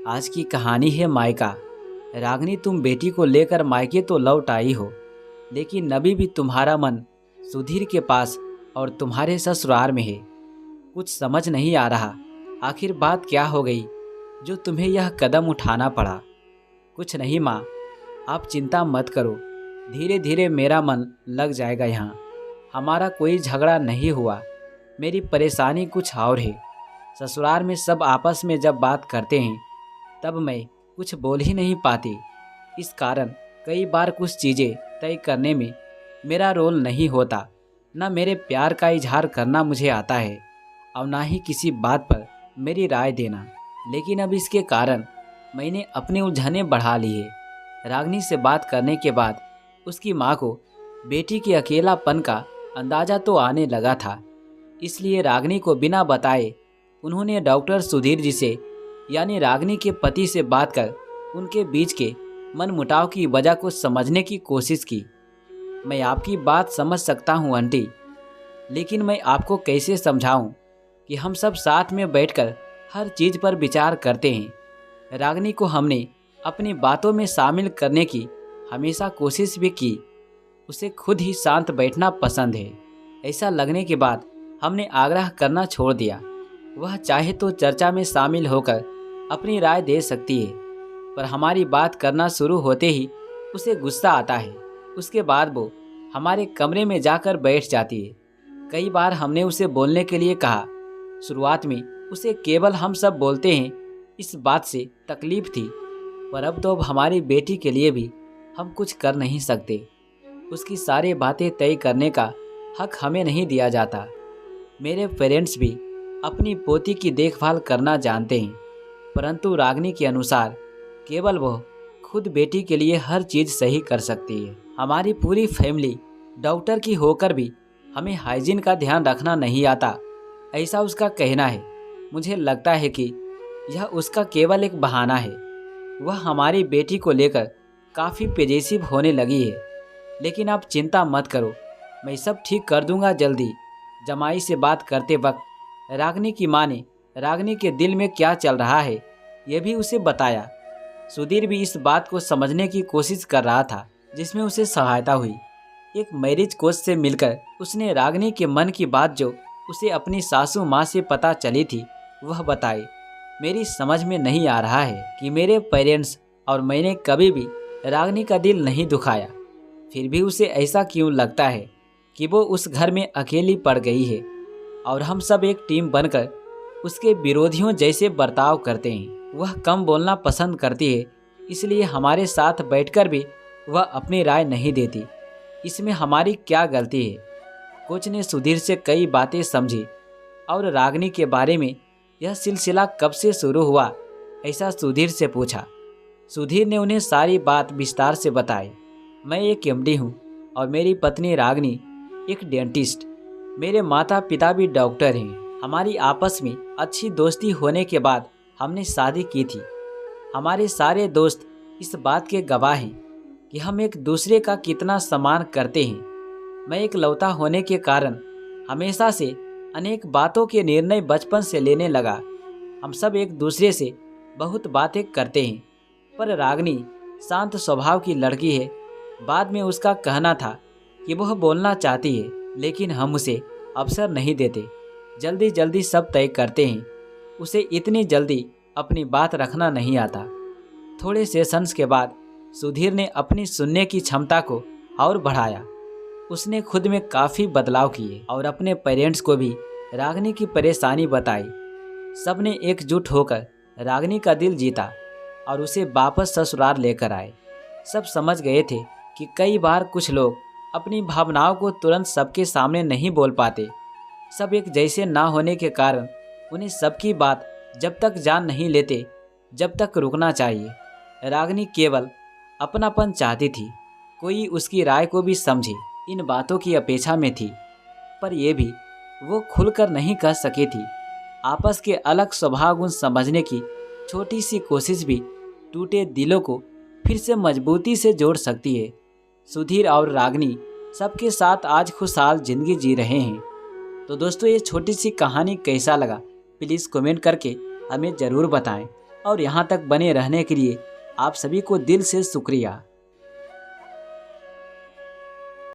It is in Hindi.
आज की कहानी है मायका। रागिनी, तुम बेटी को लेकर मायके तो लौट आई हो, लेकिन अभी भी तुम्हारा मन सुधीर के पास और तुम्हारे ससुराल में है। कुछ समझ नहीं आ रहा, आखिर बात क्या हो गई जो तुम्हें यह कदम उठाना पड़ा। कुछ नहीं माँ, आप चिंता मत करो, धीरे धीरे मेरा मन लग जाएगा। यहाँ हमारा कोई झगड़ा नहीं हुआ, मेरी परेशानी कुछ और है। ससुराल में सब आपस में जब बात करते हैं तब मैं कुछ बोल ही नहीं पाती। इस कारण कई बार कुछ चीज़ें तय करने में मेरा रोल नहीं होता। न मेरे प्यार का इजहार करना मुझे आता है और ना ही किसी बात पर मेरी राय देना। लेकिन अब इसके कारण मैंने अपनी उलझने बढ़ा ली है। रागिनी से बात करने के बाद उसकी माँ को बेटी के अकेलापन का अंदाज़ा तो आने लगा था। इसलिए रागिनी को बिना बताए उन्होंने डॉक्टर सुधीर जी से यानी रागिनी के पति से बात कर उनके बीच के मनमुटाव की वजह को समझने की कोशिश की। मैं आपकी बात समझ सकता हूँ आंटी, लेकिन मैं आपको कैसे समझाऊँ कि हम सब साथ में बैठकर हर चीज़ पर विचार करते हैं। रागिनी को हमने अपनी बातों में शामिल करने की हमेशा कोशिश भी की। उसे खुद ही शांत बैठना पसंद है। ऐसा लगने के बाद हमने आग्रह करना छोड़ दिया। वह चाहे तो चर्चा में शामिल होकर अपनी राय दे सकती है, पर हमारी बात करना शुरू होते ही उसे गुस्सा आता है। उसके बाद वो हमारे कमरे में जाकर बैठ जाती है। कई बार हमने उसे बोलने के लिए कहा। शुरुआत में उसे केवल हम सब बोलते हैं इस बात से तकलीफ थी, पर अब तो हमारी बेटी के लिए भी हम कुछ कर नहीं सकते। उसकी सारी बातें तय करने का हक हमें नहीं दिया जाता। मेरे पेरेंट्स भी अपनी पोती की देखभाल करना जानते हैं, परंतु रागिनी के अनुसार केवल वह खुद बेटी के लिए हर चीज़ सही कर सकती है। हमारी पूरी फैमिली डॉक्टर की होकर भी हमें हाइजीन का ध्यान रखना नहीं आता, ऐसा उसका कहना है। मुझे लगता है कि यह उसका केवल एक बहाना है। वह हमारी बेटी को लेकर काफ़ी पॉजिटिव होने लगी है। लेकिन आप चिंता मत करो, मैं सब ठीक कर दूंगा जल्दी। जमाई से बात करते वक्त रागिनी की माँ ने रागिनी के दिल में क्या चल रहा है यह भी उसे बताया। सुधीर भी इस बात को समझने की कोशिश कर रहा था, जिसमें उसे सहायता हुई। एक मैरिज कोच से मिलकर उसने रागिनी के मन की बात जो उसे अपनी सासू माँ से पता चली थी वह बताई। मेरी समझ में नहीं आ रहा है कि मेरे पेरेंट्स और मैंने कभी भी रागिनी का दिल नहीं दुखाया, फिर भी उसे ऐसा क्यों लगता है कि वो उस घर में अकेली पड़ गई है और हम सब एक टीम बनकर उसके विरोधियों जैसे बर्ताव करते हैं। वह कम बोलना पसंद करती है, इसलिए हमारे साथ बैठकर भी वह अपनी राय नहीं देती। इसमें हमारी क्या गलती है? कोच ने सुधीर से कई बातें समझी और रागिनी के बारे में यह सिलसिला कब से शुरू हुआ ऐसा सुधीर से पूछा। सुधीर ने उन्हें सारी बात विस्तार से बताई। मैं एक एमडी हूँ और मेरी पत्नी रागिनी एक डेंटिस्ट। मेरे माता पिता भी डॉक्टर हैं। हमारी आपस में अच्छी दोस्ती होने के बाद हमने शादी की थी। हमारे सारे दोस्त इस बात के गवाह हैं कि हम एक दूसरे का कितना सम्मान करते हैं। मैं एक लौता होने के कारण हमेशा से अनेक बातों के निर्णय बचपन से लेने लगा। हम सब एक दूसरे से बहुत बातें करते हैं, पर रागिनी शांत स्वभाव की लड़की है। बाद में उसका कहना था कि वह बोलना चाहती है, लेकिन हम उसे अवसर नहीं देते। जल्दी जल्दी सब तय करते हैं। उसे इतनी जल्दी अपनी बात रखना नहीं आता। थोड़े सेशंस के बाद सुधीर ने अपनी सुनने की क्षमता को और बढ़ाया। उसने खुद में काफ़ी बदलाव किए और अपने पेरेंट्स को भी रागिनी की परेशानी बताई। सब ने एकजुट होकर रागिनी का दिल जीता और उसे वापस ससुराल लेकर आए। सब समझ गए थे कि कई बार कुछ लोग अपनी भावनाओं को तुरंत सबके सामने नहीं बोल पाते। सब एक जैसे ना होने के कारण उन्हें सबकी बात जब तक जान नहीं लेते जब तक रुकना चाहिए। रागिनी केवल अपनापन चाहती थी, कोई उसकी राय को भी समझे, इन बातों की अपेक्षा में थी। पर यह भी वो खुलकर नहीं कह सकी थी। आपस के अलग स्वभाव गुण समझने की छोटी सी कोशिश भी टूटे दिलों को फिर से मजबूती से जोड़ सकती है। सुधीर और रागिनी सबके साथ आज खुशहाल जिंदगी जी रहे हैं। तो दोस्तों, ये छोटी सी कहानी कैसा लगा प्लीज़ कमेंट करके हमें ज़रूर बताएं। और यहाँ तक बने रहने के लिए आप सभी को दिल से शुक्रिया।